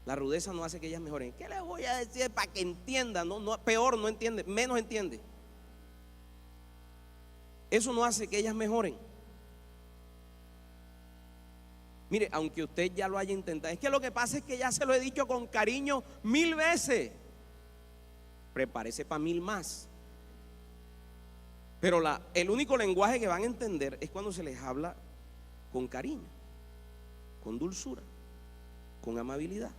[SPEAKER 1] La rudeza no hace que ellas mejoren. ¿Qué les voy a decir para que entiendan? No, peor, no entiende, menos entiende. Eso no hace que ellas mejoren. Mire, aunque usted ya lo haya intentado, es que lo que pasa es que ya se lo he dicho con cariño 1000 veces. Prepárese para 1000 más. Pero el único lenguaje que van a entender es cuando se les habla con cariño, con dulzura, con amabilidad.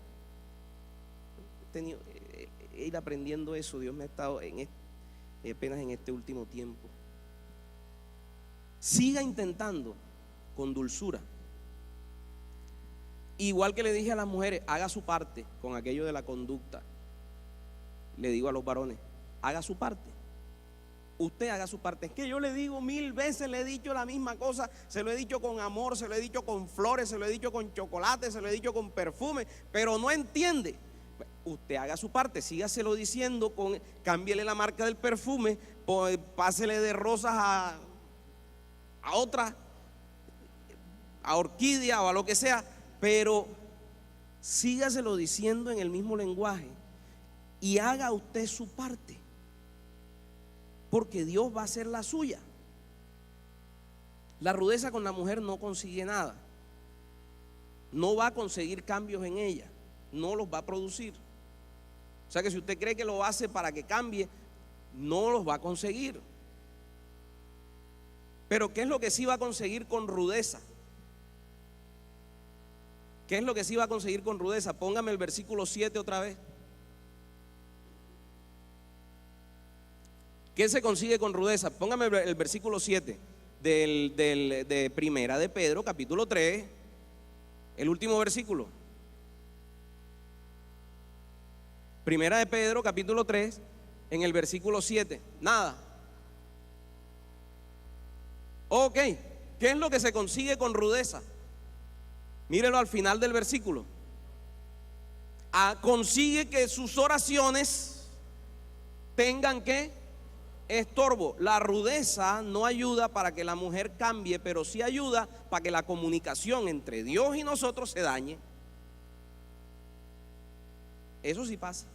[SPEAKER 1] He ido aprendiendo eso. Dios me ha estado apenas en este último tiempo. Siga intentando con dulzura. Igual que le dije a las mujeres, haga su parte con aquello de la conducta. Le digo a los varones, haga su parte. Usted haga su parte. Es que yo le digo 1000 veces, le he dicho la misma cosa. Se lo he dicho con amor, se lo he dicho con flores, se lo he dicho con chocolate, se lo he dicho con perfume, pero no entiende. Usted haga su parte, sígaselo diciendo, cámbiele la marca del perfume, pásele de rosas a otra, a orquídea o a lo que sea, pero sígaselo diciendo en el mismo lenguaje y haga usted su parte, porque Dios va a hacer la suya. La rudeza con la mujer no consigue nada, no va a conseguir cambios en ella, no los va a producir. O sea que si usted cree que lo hace para que cambie, no los va a conseguir. Pero ¿qué es lo que sí va a conseguir con rudeza? ¿Qué es lo que sí va a conseguir con rudeza? Póngame el versículo 7 otra vez. ¿Qué se consigue con rudeza? Póngame el versículo 7 de Primera de Pedro, capítulo 3, el último versículo. Primera de Pedro, capítulo 3, en el versículo 7. Nada. Ok, ¿qué es lo que se consigue con rudeza? Mírelo al final del versículo. Consigue que sus oraciones tengan ¿qué? Estorbo. La rudeza no ayuda para que la mujer cambie, pero sí ayuda para que la comunicación entre Dios y nosotros se dañe. Eso sí pasa.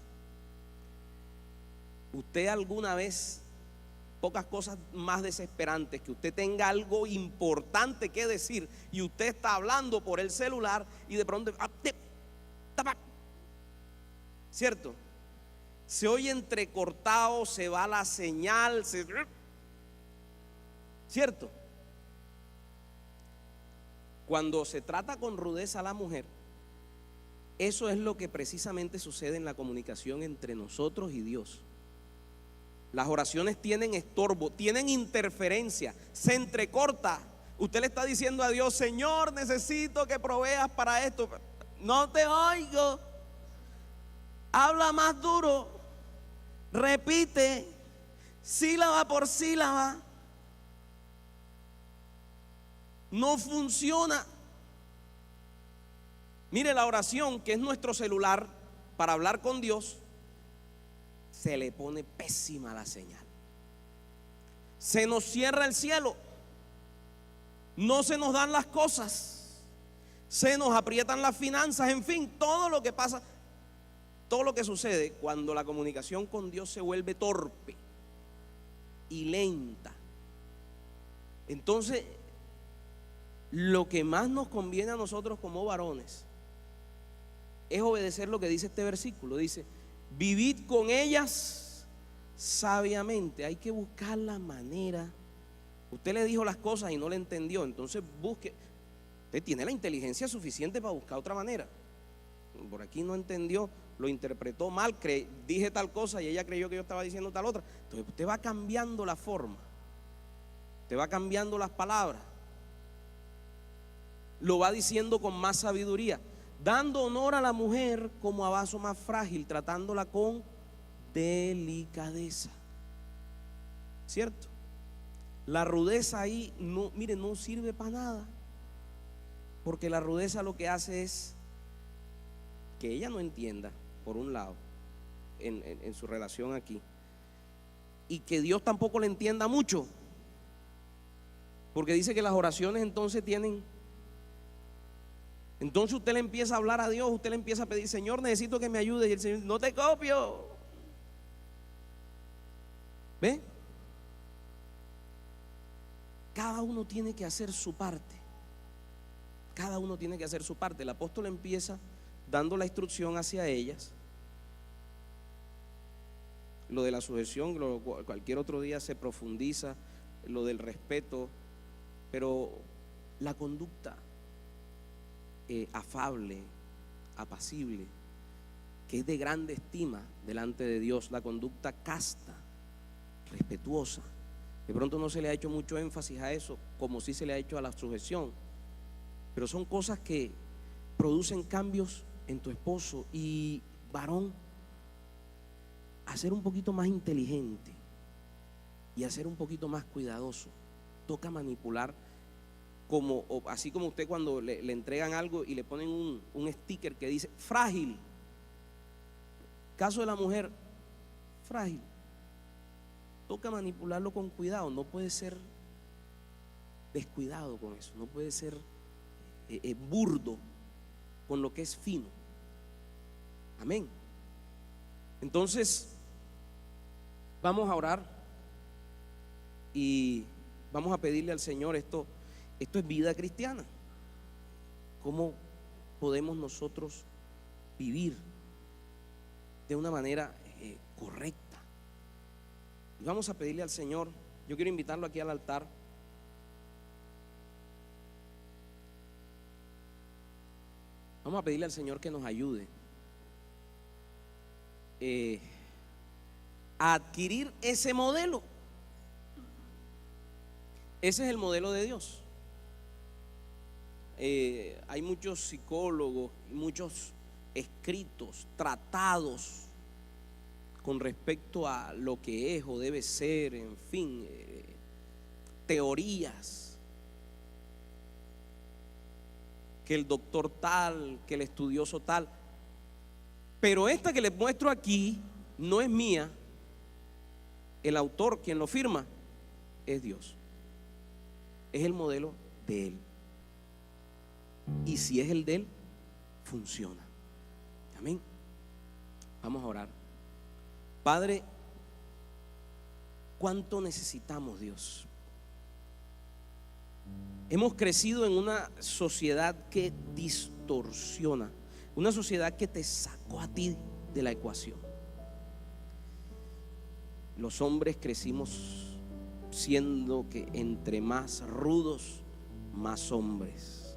[SPEAKER 1] Usted alguna vez, pocas cosas más desesperantes, que usted tenga algo importante que decir y usted está hablando por el celular y de pronto, ¿cierto? Se oye entrecortado, se va la señal, ¿cierto? Cuando se trata con rudeza a la mujer, eso es lo que precisamente sucede en la comunicación entre nosotros y Dios. Las oraciones tienen estorbo, tienen interferencia, se entrecorta. Usted le está diciendo a Dios, Señor, necesito que proveas para esto. No te oigo. Habla más duro. repite sílaba por sílaba. No funciona. Mire, la oración, que es nuestro celular para hablar con Dios, se le pone pésima la señal. Se nos cierra el cielo. No se nos dan las cosas. Se nos aprietan las finanzas. En fin, todo lo que pasa, todo lo que sucede cuando la comunicación con Dios se vuelve torpe y lenta. Entonces, lo que más nos conviene a nosotros como varones es obedecer lo que dice este versículo. Dice: vivid con ellas sabiamente. Hay que buscar la manera. Usted le dijo las cosas y no le entendió, entonces busque. Usted tiene la inteligencia suficiente para buscar otra manera. Por aquí no entendió, lo interpretó mal, dije tal cosa y ella creyó que yo estaba diciendo tal otra. Entonces usted va cambiando la forma, usted va cambiando las palabras, lo va diciendo con más sabiduría, dando honor a la mujer como a vaso más frágil, tratándola con delicadeza. ¿Cierto? La rudeza ahí, no, mire, no sirve para nada, porque la rudeza lo que hace es que ella no entienda, por un lado, en su relación aquí, y que Dios tampoco le entienda mucho, porque dice que las oraciones entonces tienen. Entonces usted le empieza a hablar a Dios, usted le empieza a pedir: Señor, necesito que me ayude, y el Señor: no te copio. ¿Ve? Cada uno tiene que hacer su parte. Cada uno tiene que hacer su parte. El apóstol empieza dando la instrucción hacia ellas. Lo de la sujeción, cualquier otro día se profundiza, lo del respeto, pero la conducta afable, apacible, que es de grande estima delante de Dios, la conducta casta, respetuosa. De pronto no se le ha hecho mucho énfasis a eso, como sí se le ha hecho a la sujeción, pero son cosas que producen cambios en tu esposo. Y varón, a ser un poquito más inteligente y a ser un poquito más cuidadoso. Toca manipular, así como usted cuando le entregan algo y le ponen un sticker que dice frágil. Caso de la mujer, frágil. Toca manipularlo con cuidado. No puede ser descuidado con eso. No puede ser burdo con lo que es fino. Amén. Entonces vamos a orar y vamos a pedirle al Señor esto es vida cristiana. ¿Cómo podemos nosotros vivir de una manera correcta? Y vamos a pedirle al Señor. Yo quiero invitarlo aquí al altar. Vamos a pedirle al Señor que nos ayude a adquirir ese modelo. Ese es el modelo de Dios. Hay muchos psicólogos, muchos escritos, tratados con respecto a lo que es o debe ser, en fin, teorías, que el doctor tal, que el estudioso tal. Pero esta que les muestro aquí no es mía. El autor, quien lo firma, es Dios. Es el modelo de Él. Y si es el de Él, funciona. Amén. Vamos a orar. Padre, ¿cuánto necesitamos, Dios? Hemos crecido en una sociedad que distorsiona, una sociedad que te sacó a ti de la ecuación. Los hombres crecimos siendo que entre más rudos, más hombres.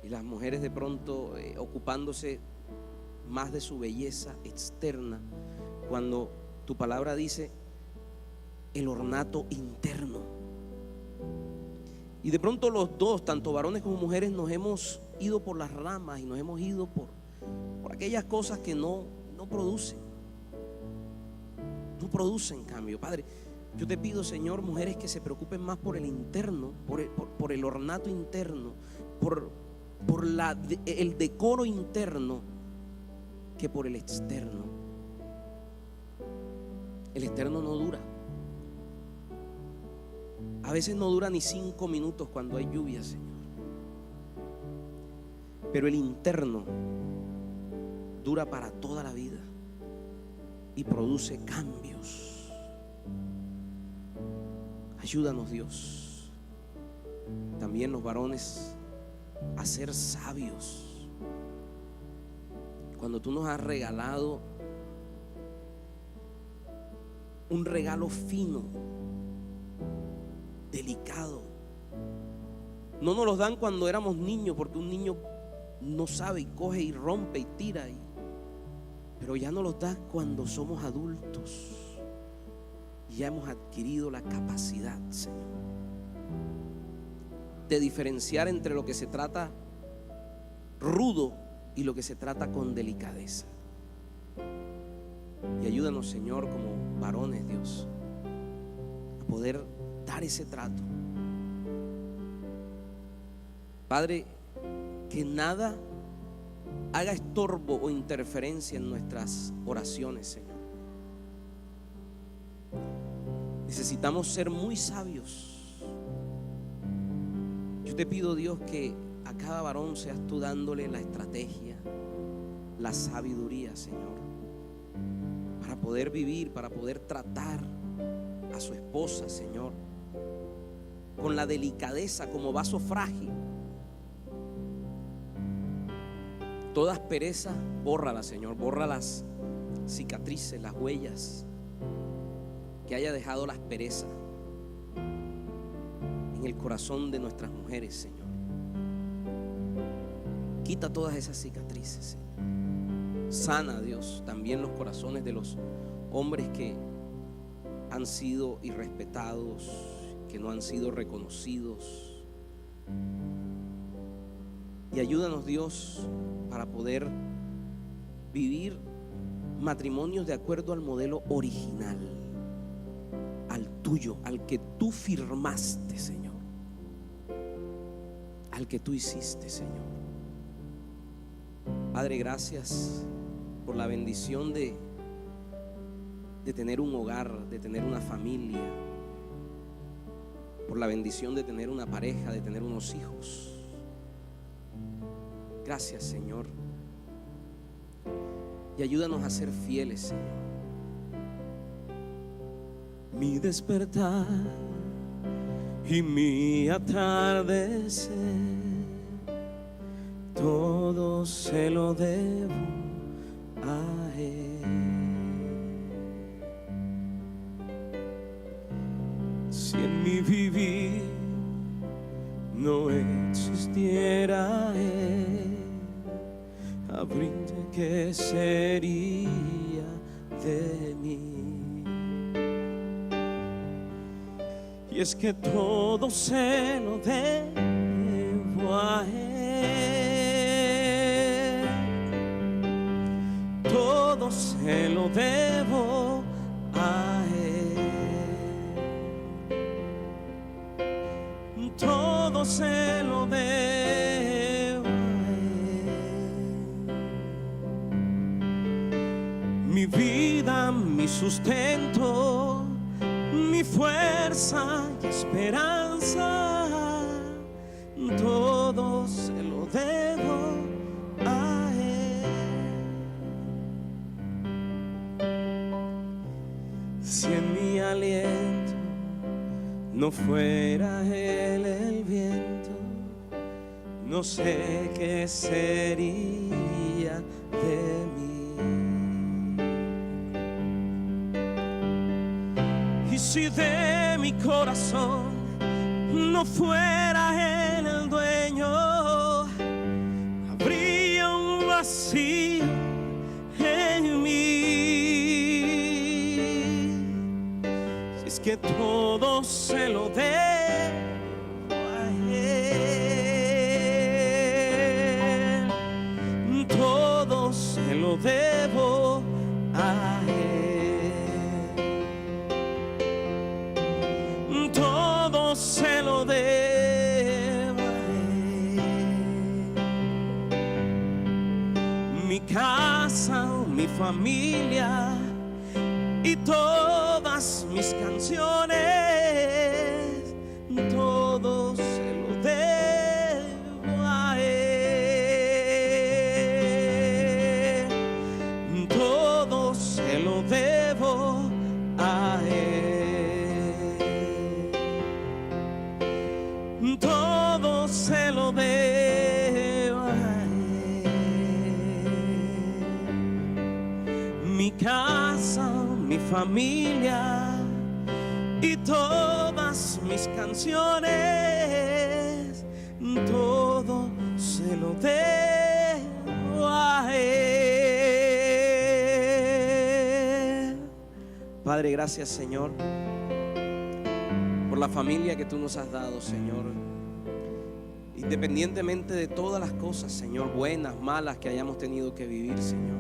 [SPEAKER 1] Y las mujeres de pronto ocupándose más de su belleza externa, cuando tu palabra dice el ornato interno. Y de pronto los dos, tanto varones como mujeres, nos hemos ido por las ramas y nos hemos ido por aquellas cosas que no producen. no producen cambio. Padre, yo te pido, Señor, mujeres que se preocupen más por el interno, por el ornato interno, por el decoro interno, que por el externo. El externo no dura. A veces no dura ni 5 minutos cuando hay lluvia, Señor. Pero el interno dura para toda la vida y produce cambios. Ayúdanos, Dios. También los varones a ser sabios. Cuando tú nos has regalado un regalo fino, delicado, no nos los dan cuando éramos niños, porque un niño no sabe y coge y rompe y tira, pero ya nos los das cuando somos adultos y ya hemos adquirido la capacidad, Señor, de diferenciar entre lo que se trata rudo y lo que se trata con delicadeza. Y ayúdanos, Señor, como varones, Dios, a poder dar ese trato. Padre, que nada haga estorbo o interferencia en nuestras oraciones, Señor. Necesitamos ser muy sabios. Yo te pido, Dios, que a cada varón seas tú dándole la estrategia, la sabiduría, Señor, para poder vivir, para poder tratar a su esposa, Señor, con la delicadeza como vaso frágil. Toda aspereza, bórrala, Señor, borra las cicatrices, las huellas que haya dejado la aspereza en el corazón de nuestras mujeres, Señor. Quita todas esas cicatrices, Señor. Sana, Dios, también los corazones de los hombres que han sido irrespetados, que no han sido reconocidos. Y ayúdanos, Dios, para poder vivir matrimonios de acuerdo al modelo original, al tuyo, al que tú firmaste, Señor, al que tú hiciste, Señor. Padre, gracias por la bendición de tener un hogar, de tener una familia, por la bendición de tener una pareja, de tener unos hijos. Gracias, Señor. Y ayúdanos a ser fieles, Señor. Mi despertar y mi atardecer, todo se lo debo a Él. Si en mi vivir no existiera Él, habría que sería de mí. Y es que todo se lo debo a Él, todo se lo debo a Él, todo se lo debo a Él. Mi vida, mi sustento, mi fuerza y esperanza, todo se lo debo a Él. Si en mi aliento no fuera Él el viento, no sé qué sería de mí. Y si de mi corazón no fuera Él el dueño, habría un vacío en mí. Si es que todo se lo debo a Él, todo se lo debo a Él. casa, mi familia y todas mis canciones, todo se lo debo a Él, todo se lo debo a Él, todo se lo debo a Él. Mi casa, mi familia y todas mis canciones, todo se lo debo a Él. Padre, gracias, Señor, por la familia que tú nos has dado, Señor. Independientemente de todas las cosas, Señor, buenas, malas que hayamos tenido que vivir, Señor.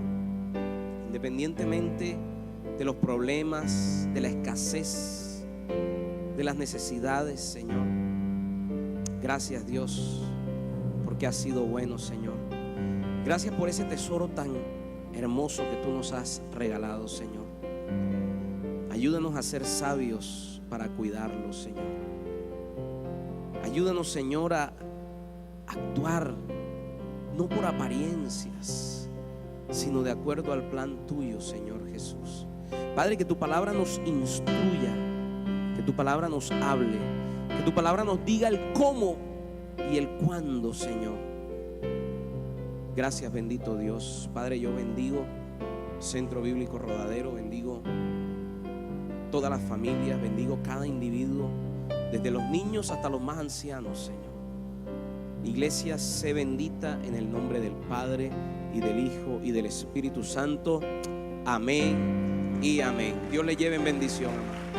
[SPEAKER 1] Independientemente de los problemas, de la escasez, de las necesidades, Señor. Gracias, Dios, porque has sido bueno, Señor. Gracias por ese tesoro tan hermoso que tú nos has regalado, Señor. Ayúdanos a ser sabios para cuidarlo, Señor. Ayúdanos, Señor, a actuar no por apariencias, sino de acuerdo al plan tuyo, Señor Jesús. Padre, que tu palabra nos instruya, que tu palabra nos hable, que tu palabra nos diga el cómo y el cuándo, Señor. Gracias, bendito Dios. Padre, yo bendigo Centro Bíblico Rodadero, bendigo todas las familias, bendigo cada individuo, desde los niños hasta los más ancianos, Señor. Iglesia, sé bendita en el nombre del Padre y del Hijo y del Espíritu Santo. Amén y amén. Dios le lleve en bendición, hermano.